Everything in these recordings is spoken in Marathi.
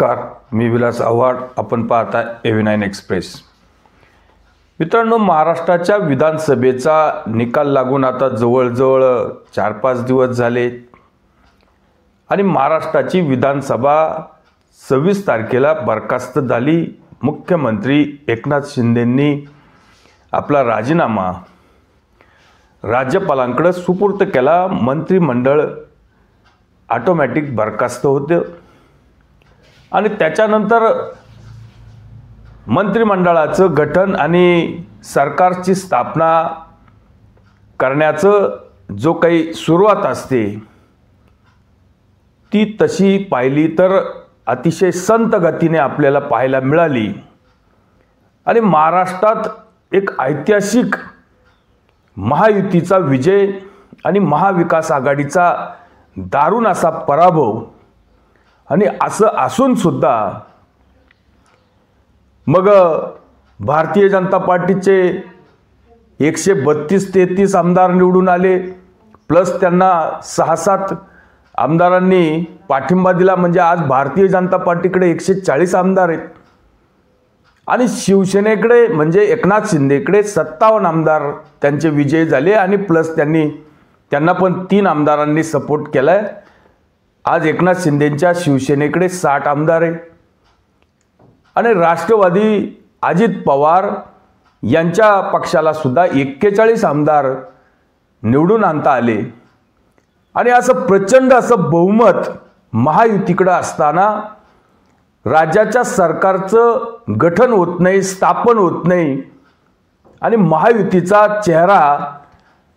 नमस्कार, मी विलास आव्हाड. आपण पाहता AV9 एक्सप्रेस. मित्रांनो, महाराष्ट्राच्या विधानसभेचा निकाल लागून आता जवळजवळ 4-5 दिवस झाले आणि महाराष्ट्राची विधानसभा 26 तारखेला बरखास्त झाली. मुख्यमंत्री एकनाथ शिंदेंनी आपला राजीनामा राज्यपालांकडे सुपूर्द केला. मंत्रिमंडळ ऑटोमॅटिक बरखास्त होते आणि त्याच्यानंतर मंत्रिमंडळाचं गठन आणि सरकारची स्थापना करण्याचं जो काही सुरुवात असते ती तशी पाहिली तर अतिशय संत गतीने आपल्याला पाहायला मिळाली आणि महाराष्ट्रात एक ऐतिहासिक महायुतीचा विजय आणि महाविकास आघाडीचा दारुण असा पराभव. आणि असं असून सुद्धा मग भारतीय जनता पार्टीचे 132-33 आमदार निवडून आले, प्लस त्यांना 6-7 आमदारांनी पाठिंबा दिला. म्हणजे आज भारतीय जनता पार्टीकडे 140 आमदार आहेत आणि शिवसेनेकडे म्हणजे एकनाथ शिंदेकडे 57 आमदार त्यांचे विजयी झाले आणि प्लस त्यांना पण 3 आमदारांनी सपोर्ट केलाय. आज एकनाथ शिंदेंच्या शिवसेनेकडे 60 आमदार आहे आणि राष्ट्रवादी अजित पवार यांच्या पक्षाला सुद्धा 41 आमदार निवडून आणता आले आणि असं प्रचंड असं बहुमत महायुतीकडे असताना राज्याच्या सरकारचं गठन होत नाही, स्थापन होत नाही आणि महायुतीचा चेहरा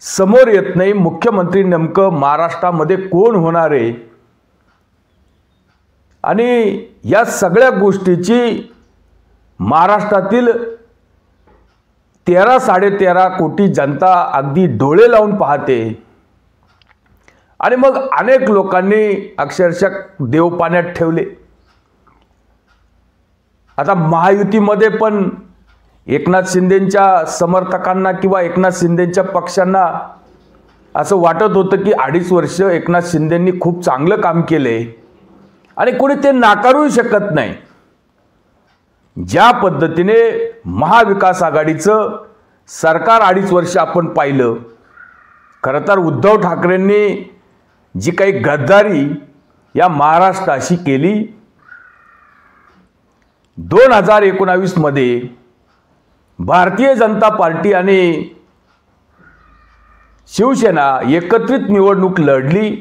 समोर येत नाही. मुख्यमंत्री नेमकं महाराष्ट्रामध्ये कोण होणार आहे आणि या सगळ्या गोष्टीची महाराष्ट्रातील 13-13.5 कोटी जनता अगदी डोळे लावून पाहते आणि मग अनेक लोकांनी अक्षरशः देव पाण्यात ठेवले. आता महायुतीमध्ये पण एकनाथ शिंदेंच्या समर्थकांना किंवा एकनाथ शिंदेंच्या पक्षांना असं वाटत होतं की 2.5 वर्ष एकनाथ शिंदेंनी खूप चांगलं काम केले आणि कोणी ते नाकारूही शकत नाही. ज्या पद्धतीने महाविकास आघाडीचं सरकार 2.5 वर्ष आपण पाहिलं, खरं तर उद्धव ठाकरेंनी जी काही गद्दारी या महाराष्ट्राशी केली, 2019 मध्ये भारतीय जनता पार्टी आणि शिवसेना एकत्रित निवडणूक लढली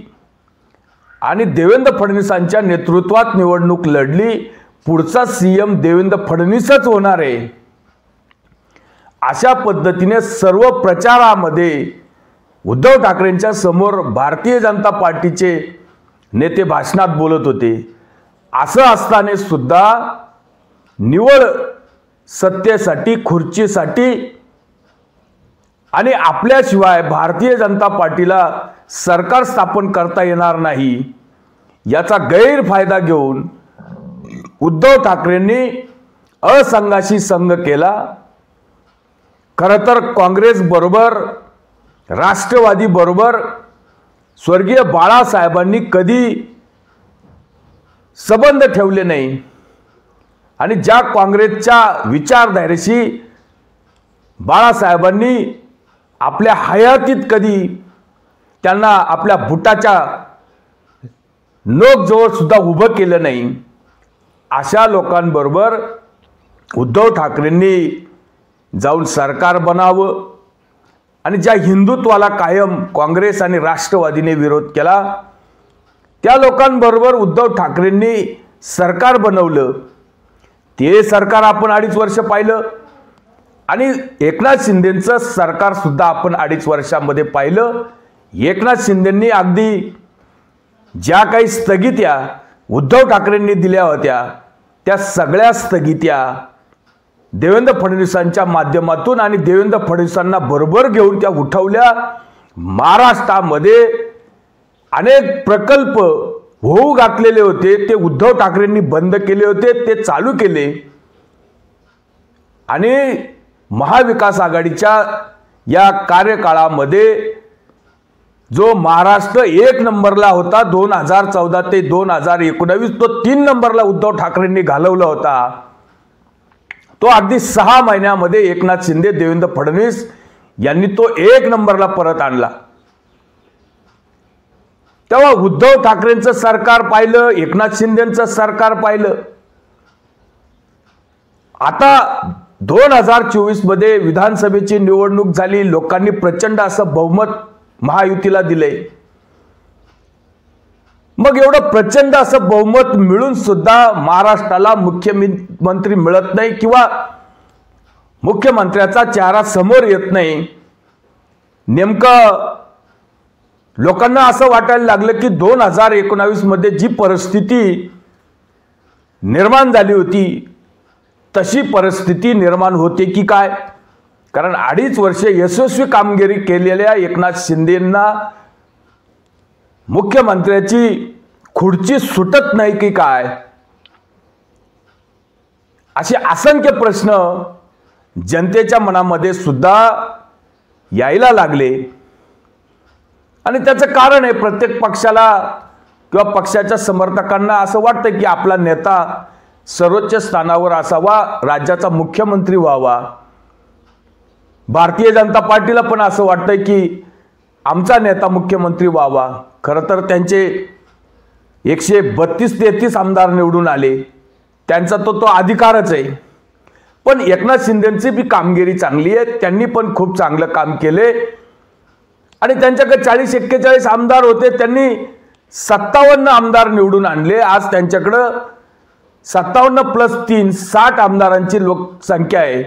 आणि देवेंद्र फडणवीसांच्या नेतृत्वात निवडणूक लढली. पुढचा CM देवेंद्र फडणवीसच होणार आहे अशा पद्धतीने सर्व प्रचारामध्ये उद्धव ठाकरेंच्या समोर भारतीय जनता पार्टीचे नेते भाषणात बोलत होते. असं असताना सुद्धा निवड सत्तेसाठी, खुर्चीसाठी आणि आपल्याशिवाय भारतीय जनता पार्टीला सरकार स्थापन करता येणार नाही याचा गैरफायदा घेऊन उद्धव ठाकरेंनी असंघाशी संघ केला. खरं तर काँग्रेस बरोबर, राष्ट्रवादी बरोबर स्वर्गीय बाळासाहेबांनी कधी संबंध ठेवले नाही आणि ज्या काँग्रेसच्या विचारधारेशी बाळासाहेबांनी आपल्या हयातीत कधी त्यांना आपल्या बुटाच्या नोकजवळ सुद्धा उभं केलं नाही, अशा लोकांबरोबर उद्धव ठाकरेंनी जाऊन सरकार बनावं आणि ज्या हिंदुत्वाला कायम काँग्रेस आणि राष्ट्रवादीने विरोध केला त्या लोकांबरोबर उद्धव ठाकरेंनी सरकार बनवलं. ते सरकार आपण 2.5 वर्ष पाहिलं आणि एकनाथ शिंदेंचं सरकार सुद्धा आपण 2.5 वर्षांमध्ये पाहिलं. एकनाथ शिंदेंनी अगदी ज्या काही स्थगित्या उद्धव ठाकरेंनी दिल्या होत्या त्या सगळ्या स्थगित्या देवेंद्र फडणवीसांच्या माध्यमातून आणि देवेंद्र फडणवीसांना बरोबर घेऊन त्या उठवल्या. महाराष्ट्रामध्ये अनेक प्रकल्प होऊ घातलेले होते, ते उद्धव ठाकरेंनी बंद केले होते, ते चालू केले आणि महाविकास आघाडीच्या या कार्यकाळामध्ये जो महाराष्ट्र 1 नंबरला होता 2014 ते 2019, तो 3 नंबरला उद्धव ठाकरेंनी घालवला होता. तो अगदी 6 महिन्यामध्ये एकनाथ शिंदे, देवेंद्र फडणवीस यांनी तो 1 नंबरला परत आणला. तेव्हा उद्धव ठाकरेंचं सरकार पाहिलं, एकनाथ शिंदेंचं सरकार पाहिलं. आता 2024 मध्ये विधानसभेची निवडणूक झाली. लोकांनी प्रचंड असं बहुमत महायुतीला दिलंय. मग एवढं प्रचंड असं बहुमत मिळून सुद्धा महाराष्ट्राला मुख्यमंत्री मिळत नाही किंवा मुख्यमंत्र्याचा चेहरा समोर येत नाही. नेमकं लोकांना असं वाटायला लागलं की 2019 मध्ये जी परिस्थिती निर्माण झाली होती तशी परिस्थिती निर्माण होते की काय. कारण 2.5 वर्षे यशस्वी कामगिरी केलेल्या एकनाथ शिंदेंना मुख्यमंत्र्याची खुर्ची सुटत नाही की काय, असे असंख्य प्रश्न जनतेच्या मनामध्ये सुद्धा यायला लागले. आणि त्याचं कारण आहे, प्रत्येक पक्षाला किंवा पक्षाच्या समर्थकांना असं वाटतं की आपला नेता सर्वोच्च स्थानावर असावा, राज्याचा मुख्यमंत्री व्हावा. भारतीय जनता पार्टीला पण असं वाटतंय की आमचा नेता मुख्यमंत्री व्हावा. खरं तर त्यांचे 132-33 आमदार निवडून आले, त्यांचा तो अधिकारच आहे. पण एकनाथ शिंदेंची बी कामगिरी चांगली आहे, त्यांनी पण खूप चांगलं काम केले. आणि त्यांच्याकडे 40-41 आमदार होते, त्यांनी 57 आमदार निवडून आणले. आज त्यांच्याकडं 57 + 3 60 आमदारांची लोकसंख्या आहे.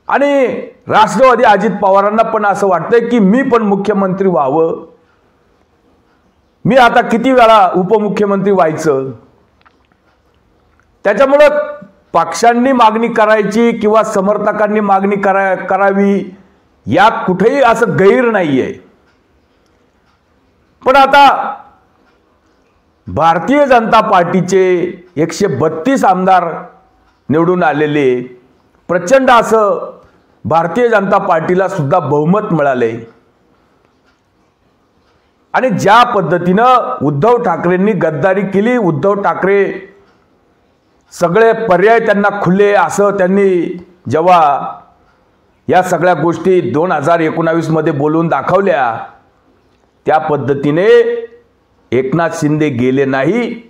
आणि राष्ट्रवादी अजित पवारांना पण असं वाटतंय की मी पण मुख्यमंत्री व्हावं, मी आता किती वेळा उपमुख्यमंत्री व्हायचं. त्याच्यामुळं पक्षांनी मागणी करायची किंवा समर्थकांनी मागणी करावी यात कुठेही असं गैर नाहीये. पण आता भारतीय जनता पार्टीचे 132 आमदार निवडून आलेले, प्रचंड असं भारतीय जनता पार्टीला सुद्धा बहुमत मिळाले. आणि ज्या पद्धतीनं उद्धव ठाकरेंनी गद्दारी केली, उद्धव ठाकरे सगळे पर्याय त्यांना खुले असं त्यांनी जेव्हा या सगळ्या गोष्टी 2019 मध्ये बोलून दाखवल्या, त्या पद्धतीने एकनाथ शिंदे गेले नाही.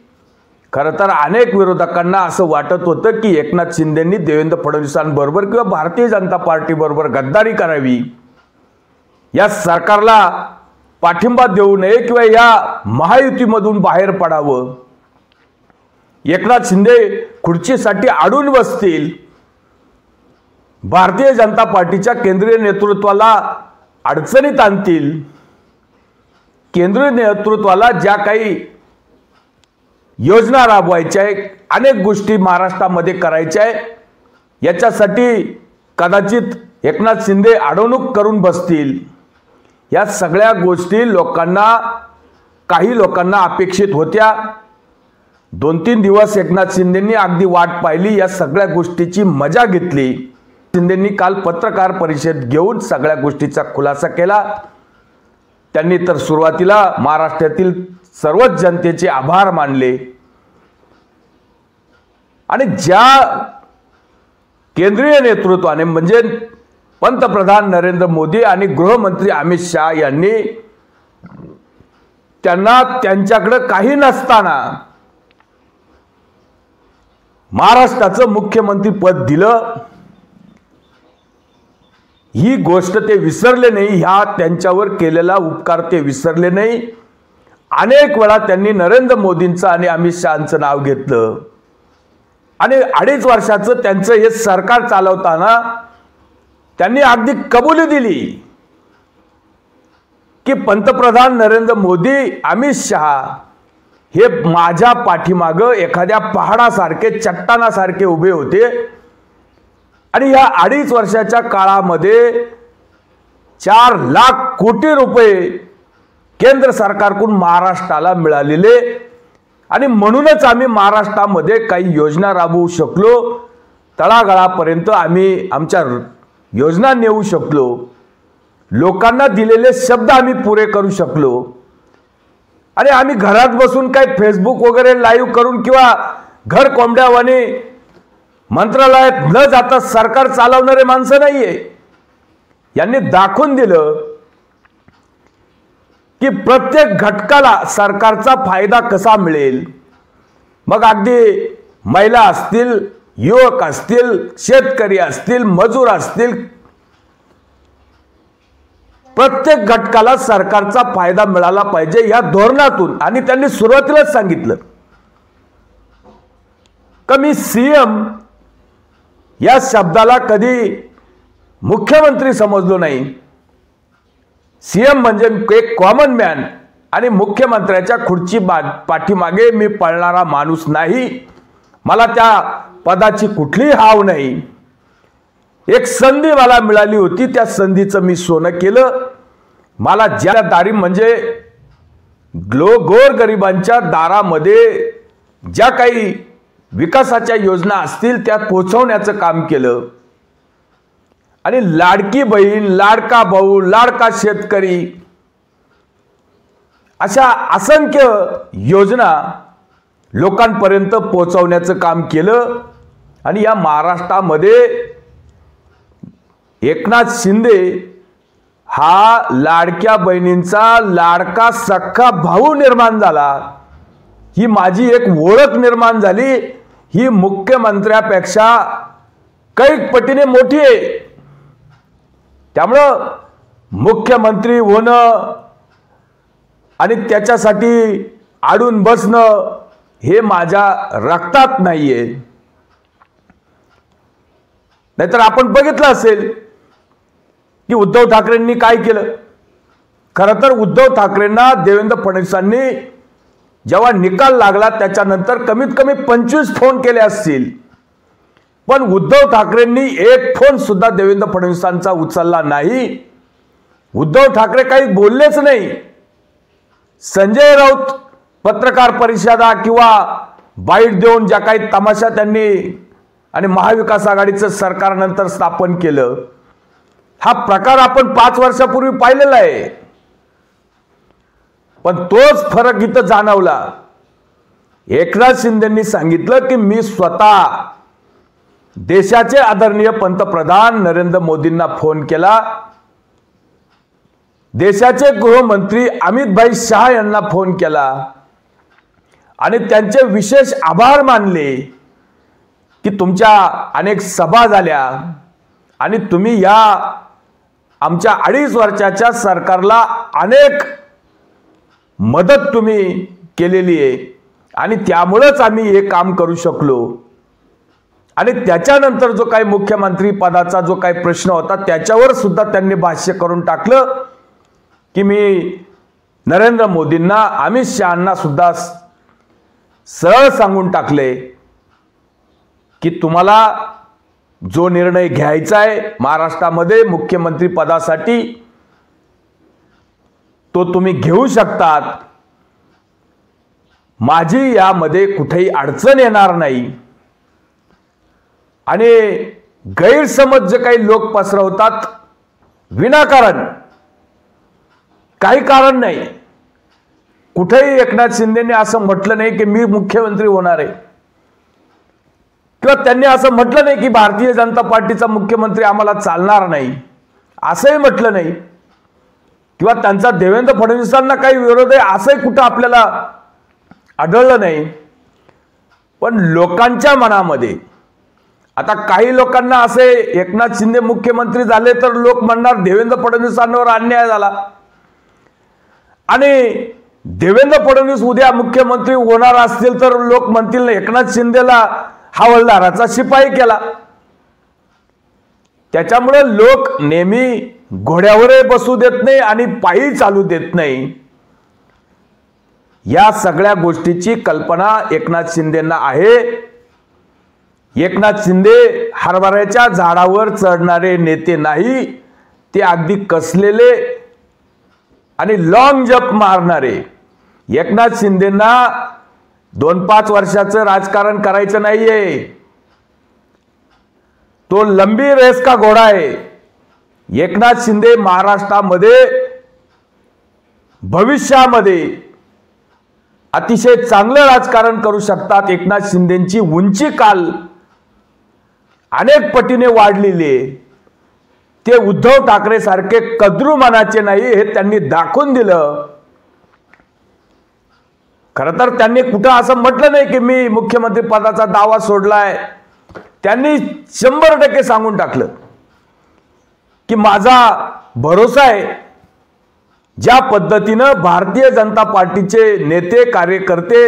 खरं तर अनेक विरोधकांना असं वाटत होतं की एकनाथ शिंदेंनी देवेंद्र फडणवीसांबरोबर किंवा भारतीय जनता पार्टी बरोबर गद्दारी करावी, या सरकारला पाठिंबा देऊ नये किंवा या महायुतीमधून बाहेर पडावं. एकनाथ शिंदे खुर्चीसाठी अडून बसतील, भारतीय जनता पार्टीच्या केंद्रीय नेतृत्वाला अडचणीत आणतील. केंद्रीय नेतृत्वाला ज्या काही योजना राबवायच्या आहेत, अनेक गोष्टी महाराष्ट्रामध्ये करायच्या आहेत, याच्यासाठी कदाचित एकनाथ शिंदे अडवणूक करून बसतील. या सगळ्या गोष्टी काही लोकांना अपेक्षित होत्या. 2-3 दिवस एकनाथ शिंदेंनी अगदी वाट पाहिली, या सगळ्या गोष्टीची मजा घेतली. शिंदेंनी काल पत्रकार परिषद घेऊन सगळ्या गोष्टीचा खुलासा केला. त्यांनी तर सुरुवातीला महाराष्ट्रातील सर्वच जनतेचे आभार मानले. आणि ज्या केंद्रीय नेतृत्वाने म्हणजे पंतप्रधान नरेंद्र मोदी आणि गृहमंत्री अमित शहा यांनी त्यांना त्यांच्याकडे काही नसताना महाराष्ट्राचं मुख्यमंत्री पद दिलं, ही गोष्ट ते विसरले नाही. ह्या त्यांच्यावर केलेला उपकार ते विसरले नाही. अनेक वेळा त्यांनी नरेंद्र मोदींचं आणि अमित शहांचं नाव घेतलं. आणि 2.5 वर्षाचं त्यांचं हे सरकार चालवताना त्यांनी अगदी कबुली दिली की पंतप्रधान नरेंद्र मोदी, अमित शहा हे माझ्या पाठीमागं एखाद्या पहाडासारखे, चट्टानासारखे उभे होते. आणि या 2.5 वर्षाच्या काळामध्ये 4 लाख कोटी रुपये केंद्र सरकारकडून महाराष्ट्राला मिळालेले. आणि म्हणूनच आम्ही महाराष्ट्रामध्ये काही योजना राबवू शकलो, तळागाळापर्यंत आम्ही आमच्या योजना नेऊ शकलो. लोकांना दिलेले शब्द आम्ही पुरे करू शकलो आणि आम्ही घरात बसून काय फेसबुक वगैरे लाईव्ह करून किंवा घर कोंबड्यावाने मंत्रालयात न जाता सरकार चालवणारे माणसं नाहीये। यांनी दाखवून दिलं की प्रत्येक घटकाला सरकारचा फायदा कसा मिळेल। मग अगदी महिला असतील, युवक असतील, शेतकरी असतील, मजूर असतील, प्रत्येक घटकाला सरकारचा फायदा मिळाला पाहिजे या धोरणातून। आणि त्यांनी सुरुवातीलाच सांगितलं की मी सीएम या शब्दाला कधी मुख्यमंत्री समजलो नाही। सीएम म्हणजे एक कॉमन मॅन आणि मुख्यमंत्र्याच्या खुर्ची पाठीमागे मी पळणारा माणूस नाही। मला त्या पदाची कुठलीही हाव नाही। एक संधी मला मिळाली होती, त्या संधीचं मी सोनं केलं। मला ज्या दारी म्हणजे गोरगरिबांच्या दारामध्ये ज्या काही विकासाच्या योजना असतील त्या पोहोचवण्याचं काम केलं आणि लाडकी बहीण, लाडका भाऊ, लाडका शेतकरी अशा असंख्य योजना लोकांपर्यंत पोहोचवण्याचं काम केलं। आणि या महाराष्ट्रामध्ये एकनाथ शिंदे हा लाडक्या बहिणींचा लाडका सख्खा भाऊ निर्माण झाला। ही माझी एक ओळख निर्माण झाली। ही मुख्यमंत्र्यापेक्षा कैक पटीने मोठी आहे। त्यामुळं मुख्यमंत्री होणं आणि त्याच्यासाठी आडून बसणं हे माझ्या रक्तात नाहीये। नाहीतर आपण बघितलं असेल की उद्धव ठाकरेंनी काय केलं। खरं तर उद्धव ठाकरेंना देवेंद्र फडणवीसांनी जेव्हा निकाल लागला त्याच्यानंतर कमीत कमी 25 फोन केले असतील, पण उद्धव ठाकरेंनी एक फोन सुद्धा देवेंद्र फडणवीसांचा उचलला नाही। उद्धव ठाकरे काही बोललेच नाही। संजय राऊत पत्रकार परिषदा किंवा बाईट देऊन ज्या काही तमाशा त्यांनी आणि महाविकास आघाडीचं सरकारनंतर स्थापन केलं, हा प्रकार आपण 5 वर्षापूर्वी पाहिलेला आहे। पण तोच फरक इथं जाणवला। एकनाथ शिंदेंनी सांगितलं की मी स्वतः देशाचे आदरणीय पंतप्रधान नरेंद्र मोदींना फोन केला, देशाचे गृहमंत्री अमित भाई शाह यांना फोन केला आणि त्यांचे विशेष आभार मानले की तुमच्या अनेक सभा झाल्या आणि तुम्ही या आमच्या 2.5 वर्षाच्या सरकारला अनेक मदत तुम्ही केलेली आहे आणि त्यामुळेच आम्ही हे काम करू शकलो। आणि त्याच्यानंतर जो काही मुख्यमंत्री पदाचा जो काही प्रश्न होता त्याच्यावर सुद्धा त्यांनी भाष्य करून टाकलं की मी नरेंद्र मोदींना, अमित शहांना सुद्धा सरळ सांगून टाकले की तुम्हाला जो निर्णय घ्यायचा आहे महाराष्ट्रामध्ये मुख्यमंत्री पदासाठी तो तुम्ही घेऊ शकतात। माझी यामध्ये कुठेही अडचण येणार नाही। आणि गैरसमज जे काही लोक पसरवतात विनाकारण, काही कारण नाही, कुठेही एकनाथ शिंदेने असं म्हटलं नाही की मी मुख्यमंत्री होणार आहे किंवा त्यांनी असं म्हटलं नाही की भारतीय जनता पार्टीचा मुख्यमंत्री आम्हाला चालणार नाही, असंही म्हटलं नाही किंवा त्यांचा देवेंद्र फडणवीसांना काही विरोध आहे असंही कुठं आपल्याला आढळलं नाही। पण लोकांच्या मनामध्ये आता काही लोकांना असे एकनाथ शिंदे मुख्यमंत्री झाले तर लोक म्हणणार देवेंद्र फडणवीसांवर अन्याय झाला आणि देवेंद्र फडणवीस उद्या मुख्यमंत्री होणार असतील तर लोक म्हणतील एकनाथ शिंदेला हवालदाराचा शिपाई केला। त्याच्यामुळे लोक नेहमी घोड्यावरही बसू देत नाही आणि पायी चालू देत नाही। या सगळ्या गोष्टीची कल्पना एकनाथ शिंदेंना आहे। एकनाथ शिंदे हरभऱ्याच्या झाडावर चढणारे नेते नाही, ते अगदी कसलेले आणि लॉंग जंप मारणारे। एकनाथ शिंदेंना 2-5 वर्षाचं राजकारण करायचं नाहीये। तो लंबी रेस का घोडा आहे। एकनाथ शिंदे महाराष्ट्रामध्ये भविष्यामध्ये अतिशय चांगलं राजकारण करू शकतात। एकनाथ शिंदेची उंची काल अनेक पटीने वाढलेली आहे। ते उद्धव ठाकरे सारखे कद्रू मनाचे नाही हे त्यांनी दाखवून दिलं। खरं तर त्यांनी कुठं असं म्हटलं नाही की मी मुख्यमंत्री पदाचा दावा सोडलाय। त्यांनी 100% सांगून टाकलं की माझा भरोसा आहे ज्या पद्धतीनं भारतीय जनता पार्टीचे नेते कार्यकर्ते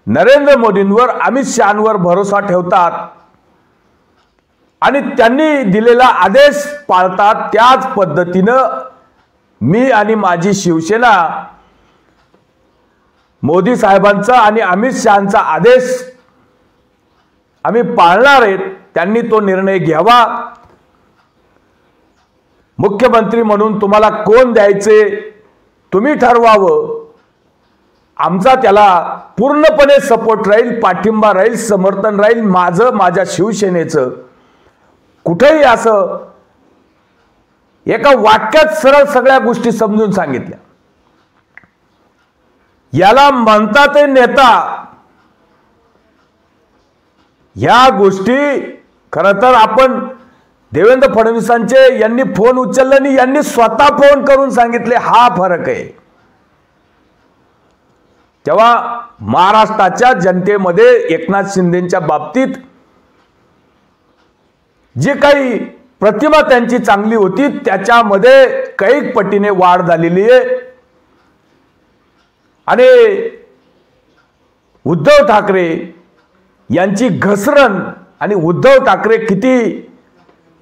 नरेंद्र मोदींवर अमित शहांवर भरोसा ठेवतात आणि त्यांनी दिलेला आदेश पाळतात, त्याच पद्धतीनं मी आणि माझी शिवसेना मोदी साहेबांचा आणि अमित शहांचा आदेश आम्ही पाळणार आहेत। त्यांनी तो निर्णय घ्यावा। मुख्यमंत्री म्हणून तुम्हाला कोण द्यायचे तुम्ही ठरवावं। आमचा त्याला पूर्णपणे सपोर्ट राहील, पाठिंबा राहील, समर्थन राहील माझं, माझ्या शिवसेनेचं। कुठेही असं एका वाक्यात सरळ सगळ्या गोष्टी समजून सांगितल्या। याला म्हणतात नेता। या गोष्टी खरं तर आपण देवेंद्र फडणवीसांचे यांनी फोन उचलले आणि यांनी स्वतः फोन करून सांगितले, हा फरक आहे। तेव्हा महाराष्ट्राच्या जनतेमध्ये एकनाथ शिंदेच्या बाबतीत जी काही प्रतिमा त्यांची चांगली होती त्याच्यामध्ये कैक पटीने वाढ झालेली आहे। आणि उद्धव ठाकरे यांची घसरण आणि उद्धव ठाकरे किती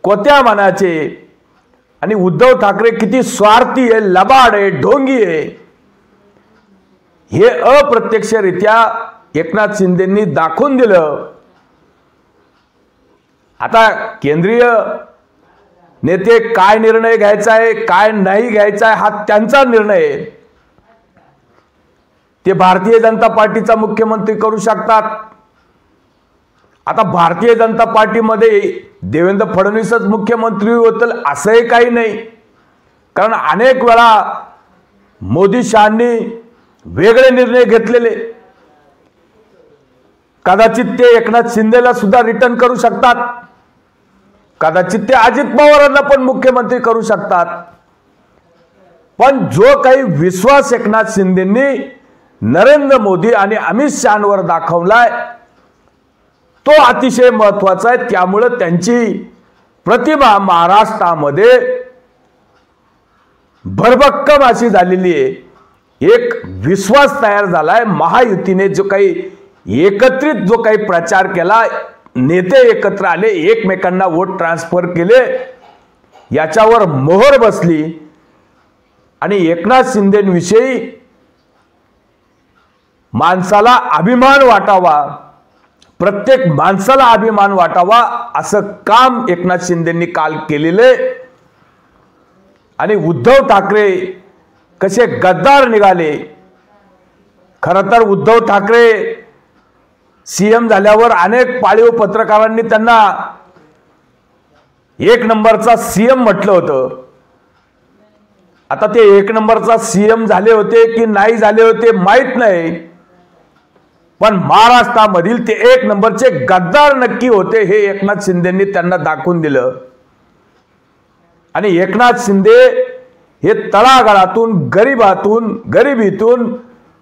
कोत्या मनाचे आणि उद्धव ठाकरे किती स्वार्थी आहे, लबाड आहे, ढोंगी आहे, हे अप्रत्यक्षरित्या एकनाथ शिंदेंनी दाखवून दिलं। आता केंद्रीय नेते काय निर्णय घ्यायचा आहे काय नाही घ्यायचा आहे हा त्यांचा निर्णय आहे। ते भारतीय जनता पार्टीचा मुख्यमंत्री करू शकतात। आता भारतीय जनता पार्टीमध्ये देवेंद्र फडणवीसच मुख्यमंत्री होतील असंही काही नाही, कारण अनेक वेळा मोदी शहांनी वेगळे निर्णय घेतलेले। कदाचित ते एकनाथ शिंदेला सुद्धा रिटर्न करू शकतात, कदाचित ते अजित पवारांना पण मुख्यमंत्री करू शकतात। पण जो काही विश्वास एकनाथ शिंदेंनी नरेंद्र मोदी आणि अमित शहांवर दाखवलाय तो अतिशय महत्त्वाचा आहे। त्यामुळे त्यांची प्रतिमा महाराष्ट्रामध्ये भरभक्कम अशी झालेली आहे। एक विश्वास तयार झालाय। महायुतीने जो काही एकत्रित जो काही प्रचार केला, नेते एकत्र आले, एकमेकांना वोट ट्रान्सफर केले, याच्यावर मोहर बसली आणि एकनाथ शिंदेविषयी माणसाला अभिमान वाटावा, प्रत्येक माणसाला अभिमान वाटावा असं काम एकनाथ शिंदेंनी काल केलेले। आणि उद्धव ठाकरे कसे गद्दार निघाले। खरं तर उद्धव ठाकरे सीएम झाल्यावर अनेक पाळीव पत्रकारांनी त्यांना एक नंबरचा सीएम म्हटलं होतं। आता ते एक नंबरचा सीएम झाले होते की नाही झाले होते माहित नाही, पण महाराष्ट्रामधील ते एक नंबरचे गद्दार नक्की होते हे एकनाथ शिंदेंनी त्यांना दाखवून दिलं। आणि एकनाथ शिंदे हे तळागाळातून गरिबीतून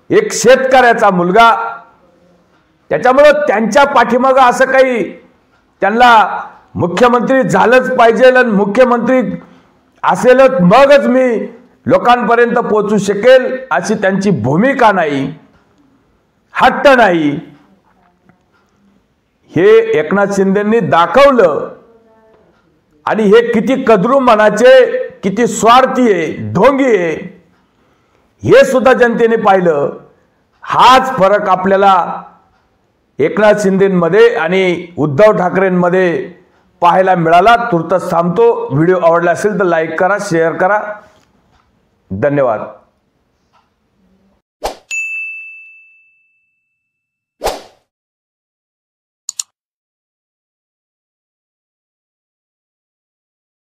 एक शेतकऱ्याचा मुलगा, त्याच्यामुळे त्यांच्या पाठीमागे असं काही त्यांना मुख्यमंत्री झालंच पाहिजे आणि मुख्यमंत्री असेलच मगच मी लोकांपर्यंत पोहोचू शकेल अशी त्यांची भूमिका नाही, हट्ट नाही। हे एकनाथ शिंदेंनी दाखवलं। आणि हे किती कद्रू मनाचे, किती स्वार्थी आहे, ढोंगी आहे हे सुद्धा जनतेने पाहिलं। हाच फरक आपल्याला एकनाथ शिंदेंमध्ये आणि उद्धव ठाकरेंमध्ये पाहायला मिळाला। तुर्तास थांबतो। व्हिडिओ आवडला असेल तर लाईक करा, शेअर करा। धन्यवाद।